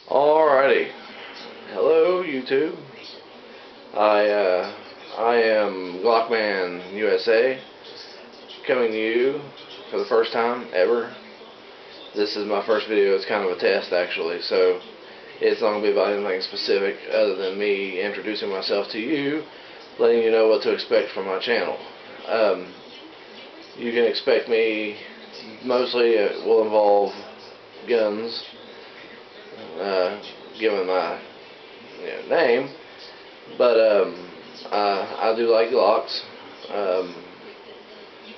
Alrighty, hello YouTube. I am Glockman USA, coming to you for the first time ever. This is my first video. It's kind of a test actually, so it's not going to be about anything specific other than me introducing myself to you, letting you know what to expect from my channel. You can expect me, mostly it will involve guns, given my name, but I do like Glocks,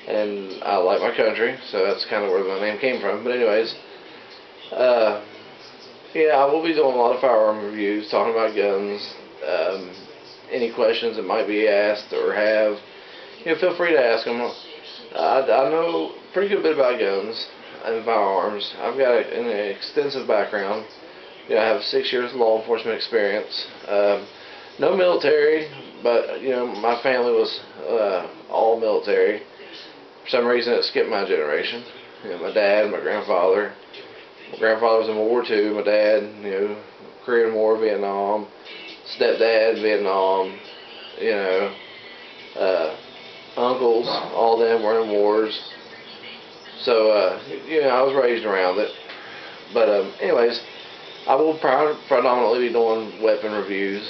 and I like my country, so that's kind of where my name came from. But anyways, yeah, I will be doing a lot of firearm reviews, talking about guns. Any questions that might be asked or have, feel free to ask them. I know a pretty good bit about guns and firearms. I've got an extensive background. I have 6 years of law enforcement experience. No military, but my family was all military. For some reason, it skipped my generation. My dad, my grandfather. My grandfather was in World War II. My dad, Korean War, Vietnam. Stepdad, Vietnam. Uncles, all them were in wars. So, I was raised around it. But, anyways, I will predominantly be doing weapon reviews.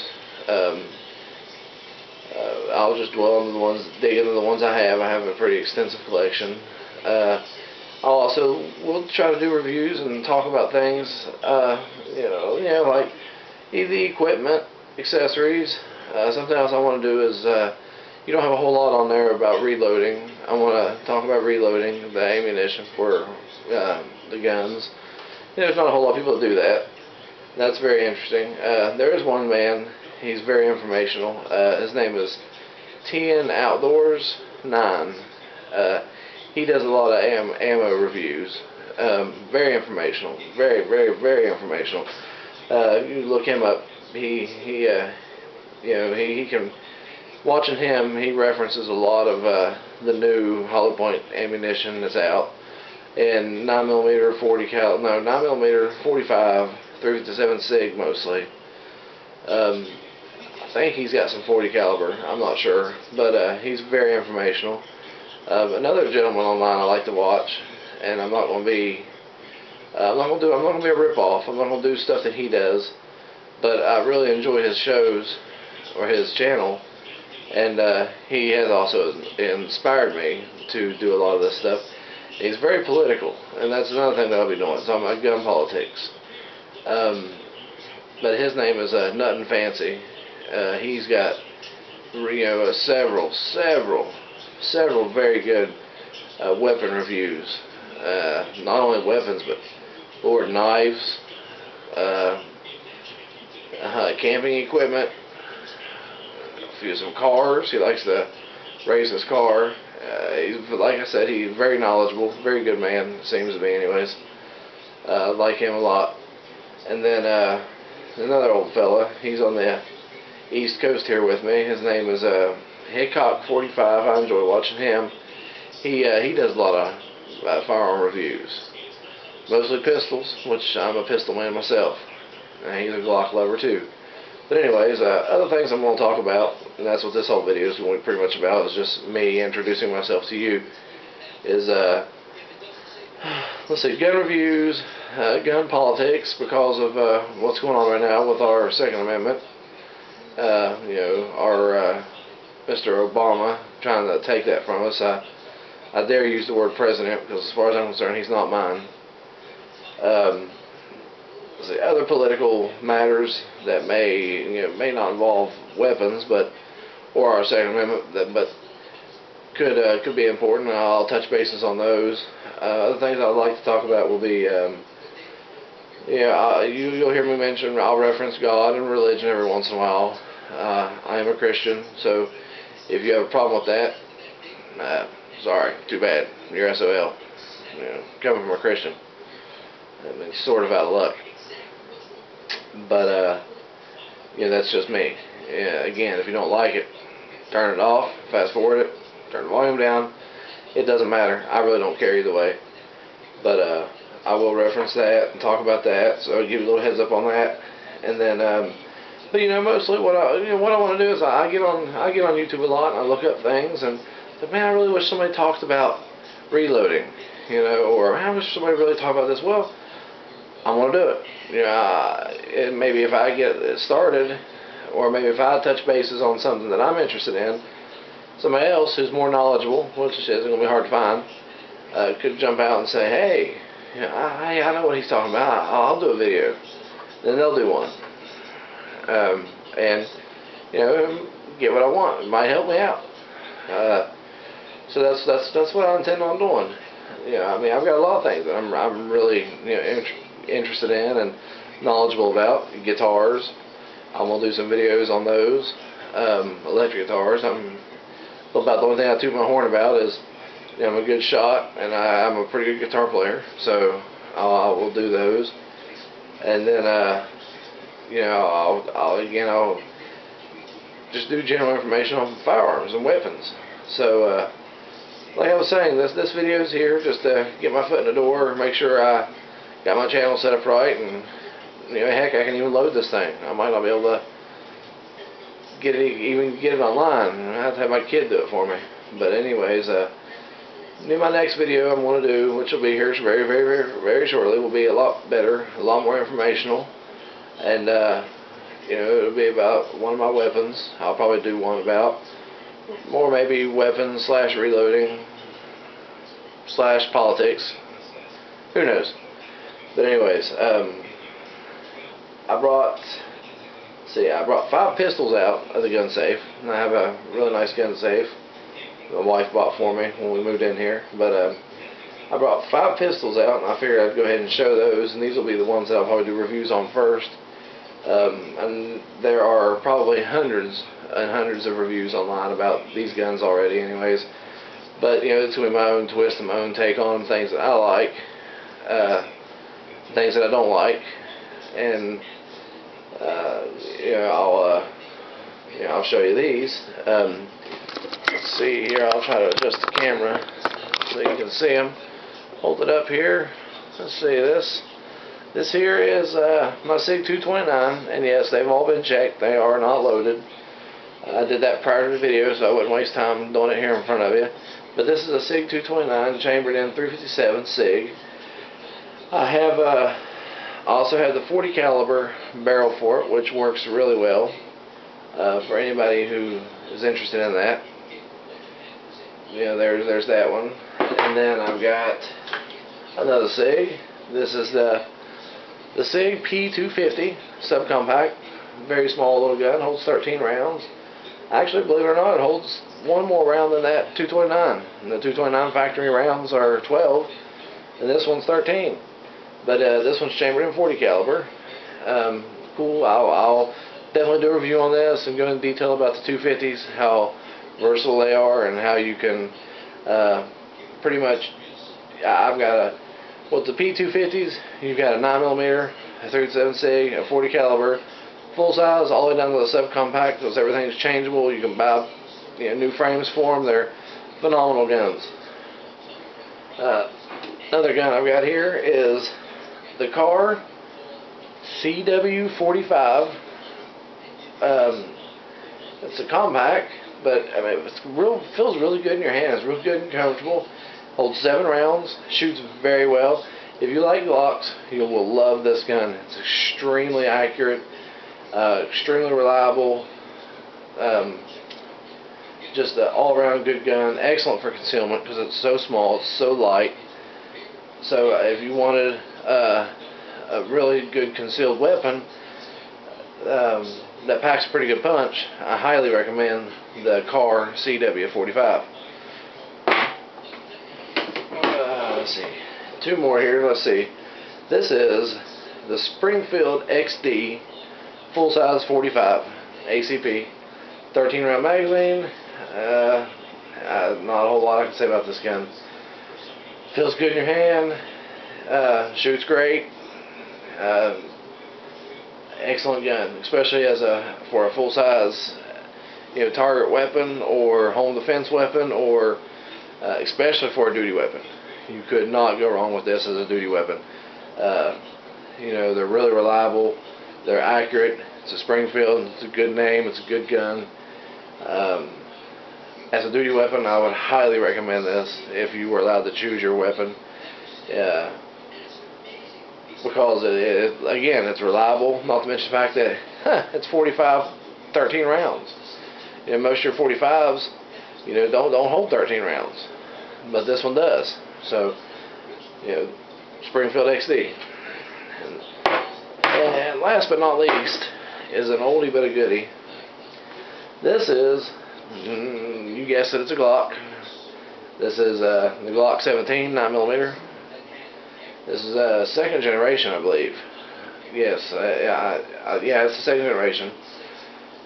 I'll just dwell on the ones, dig into the ones I have. I have a pretty extensive collection. I'll also will try to do reviews and talk about things, like the equipment, accessories. Something else I want to do is, you don't have a whole lot on there about reloading. I want to talk about reloading the ammunition for the guns. There's not a whole lot of people that do that. That's very interesting. There is one man. He's very informational. His name is TN Outdoors 9. He does a lot of ammo reviews. Very informational. Very, very, very informational. You look him up. He can. Watching him, he references a lot of the new hollow point ammunition that's out, and 9mm 9mm 45, 357 SIG mostly. I think he's got some 40 caliber. I'm not sure, but he's very informational. Another gentleman online I like to watch, and I'm not going to be a rip-off. I'm not going to do stuff that he does, but I really enjoy his shows or his channel. And he has also inspired me to do a lot of this stuff. He's very political, and that's another thing that I'll be doing. It's talking about gun politics. But his name is Nuttin' Fancy. He's got several very good weapon reviews. Not only weapons, but Lord knives, camping equipment. Some cars. He likes to race his car. Like I said, he's very knowledgeable, very good man, seems to be anyways. Like him a lot. And then another old fella, he's on the East Coast here with me. His name is Hickok 45. I enjoy watching him. He does a lot of firearm reviews. Mostly pistols, which I'm a pistol man myself. And he's a Glock lover too. But anyways, other things I'm going to talk about, and that's what this whole video is going to be pretty much about, is just me introducing myself to you, is, let's see, gun reviews, gun politics, because of what's going on right now with our Second Amendment. Our Mr. Obama trying to take that from us. I dare use the word president, because as far as I'm concerned, he's not mine. Other political matters that may not involve weapons, or our Second Amendment, but could be important. I'll touch bases on those. Other things I'd like to talk about will be, you'll hear me mention. I'll reference God and religion every once in a while. I am a Christian, so if you have a problem with that, sorry, too bad. You're SOL. Coming from a Christian, I mean, sort of out of luck. But that's just me. Again, if you don't like it, turn it off, fast forward it, turn the volume down. It doesn't matter. I really don't care either way. But I will reference that and talk about that. So I'll give you a little heads up on that. And then, but mostly what I want to do is I get on YouTube a lot and I look up things and man, I really wish somebody talked about reloading, or man, I wish somebody really talked about this. Well, I want to do it. And maybe if I get it started, or maybe if I touch bases on something that I'm interested in, somebody else who's more knowledgeable, which isn't going to be hard to find, could jump out and say, hey, I know what he's talking about. I'll do a video. Then they'll do one. And get what I want. It might help me out. So that's what I intend on doing. I've got a lot of things that I'm really interested in and knowledgeable about. Guitars. I'm gonna do some videos on those. Electric guitars. About the only thing I toot my horn about is I'm a good shot and I'm a pretty good guitar player. So I will do those. And then I'll just do general information on firearms and weapons. So like I was saying, this video is here just to get my foot in the door, make sure I got my channel set up right, and heck, I can even load this thing. I might not be able to get it online. I have to have my kid do it for me. But anyways, my next video I'm going to do, which will be here very, very, very, very shortly, will be a lot better, a lot more informational, and it'll be about one of my weapons. I'll probably do one about more maybe weapons / reloading / politics. Who knows? But anyways, I brought 5 pistols out of the gun safe. And I have a really nice gun safe my wife bought for me when we moved in here. But I brought 5 pistols out, and I figured I'd go ahead and show those. And these will be the ones that I'll probably do reviews on first. And there are probably hundreds and hundreds of reviews online about these guns already anyways. But it's going to be my own twist and my own take on them, things that I like, things that I don't like, and I'll show you these. Let's see here. I'll try to adjust the camera so you can see them. Hold it up here. Let's see this. This here is my SIG 229, and yes, they've all been checked. They are not loaded. I did that prior to the video, so I wouldn't waste time doing it here in front of you. But this is a SIG 229 chambered in .357 SIG. I also have the 40 caliber barrel for it, which works really well for anybody who is interested in that. There's that one. And then I've got another SIG. This is the SIG P250 subcompact. Very small little gun, holds 13 rounds. Actually, believe it or not, it holds one more round than that 229. And the 229 factory rounds are 12, and this one's 13. But this one's chambered in 40 caliber. Cool. I'll definitely do a review on this and go into detail about the 250s, how versatile they are, and how you can pretty much. I've got with the P250s, you've got a 9mm, a .357 SIG, a 40 caliber, full size, all the way down to the subcompact, because everything's changeable. You can buy new frames for them. They're phenomenal guns. Another gun I've got here is the Car CW45. It's a compact, but it feels really good in your hands. Real good and comfortable. Holds 7 rounds. Shoots very well. If you like Glocks, you will love this gun. It's extremely accurate, extremely reliable. Just an all-around good gun. Excellent for concealment because it's so small, it's so light. So if you wanted a really good concealed weapon that packs a pretty good punch, I highly recommend the Car CW45. Let's see. 2 more here. Let's see. This is the Springfield XD full-size 45 ACP, 13 round magazine. Not a whole lot I can say about this gun. Feels good in your hand. Shoots great. Excellent gun, especially for a full-size target weapon or home defense weapon, or especially for a duty weapon. You could not go wrong with this as a duty weapon. You know, they're really reliable. They're accurate. It's a Springfield. It's a good name. It's a good gun. As a duty weapon, I would highly recommend this if you were allowed to choose your weapon. Because again, it's reliable. Not to mention the fact that it's 45, 13 rounds. You know, most of your 45s, you know, don't hold 13 rounds, but this one does. So, you know, Springfield XD. And last but not least is an oldie but a goodie. This is, you guessed it, it's a Glock. This is the Glock 17 9mm. This is second generation, I believe. Yes, yeah, it's the second generation.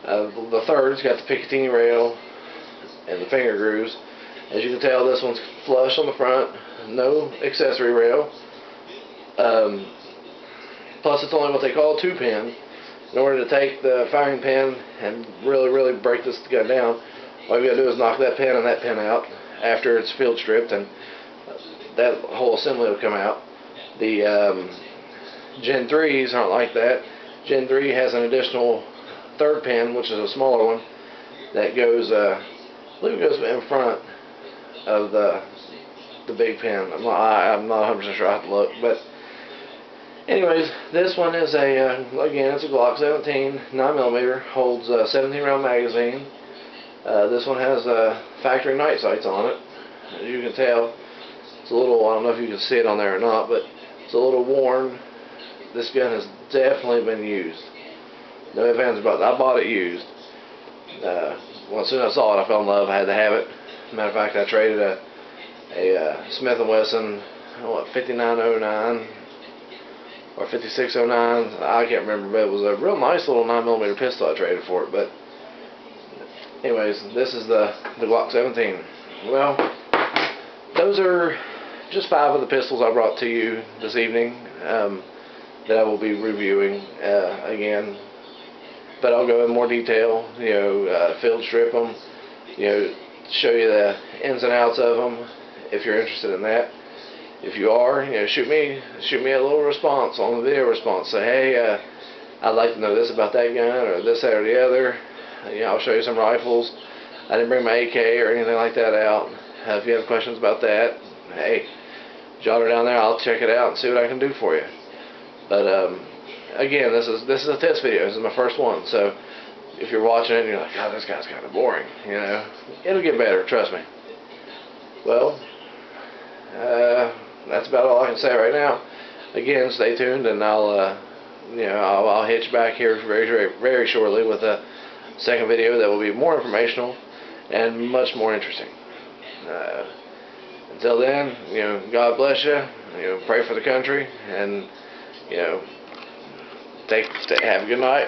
The third's got the Picatinny rail and the finger grooves. As you can tell, this one's flush on the front, no accessory rail. Plus, it's only what they call a 2-pin. In order to take the firing pin and really break this gun down, all you gotta do is knock that pin and that pin out after it's field stripped, and that whole assembly will come out. The Gen 3s aren't like that. Gen 3 has an additional third pin, which is a smaller one, that goes, I believe it goes in front of the big pin. I'm not 100% sure. I have to look, but anyways, this one is again, it's a Glock 17 9mm, holds a 17 round magazine. This one has factory night sights on it. As you can tell, it's a little, I don't know if you can see it on there or not, but it's a little worn. This gun has definitely been used. No ifs, ands, about it. I bought it used. Well, as soon as I saw it, I fell in love. I had to have it. Matter of fact, I traded a Smith & Wesson, 5909 or 5609. I can't remember, but it was a real nice little 9mm pistol I traded for it. But anyways, this is the Glock 17. Well, those are just 5 of the pistols I brought to you this evening that I will be reviewing again. But I'll go in more detail, you know, field strip them, you know, show you the ins and outs of them if you're interested in that. If you are, you know, shoot me a little response on the video response. Say, hey, I'd like to know this about that gun or this, that, or the other. You know, I'll show you some rifles. I didn't bring my AK or anything like that out. If you have questions about that, hey, jot it down there. I'll check it out and see what I can do for you. But again, this is a test video. This is my first one, so if you're watching it and you're like, God, this guy's kind of boring, you know, it'll get better, trust me. Well, that's about all I can say right now. Again, stay tuned, and I'll hit you back here very shortly with a second video that will be more informational and much more interesting. Until then, you know, God bless you. You know, pray for the country, and you know, have a good night.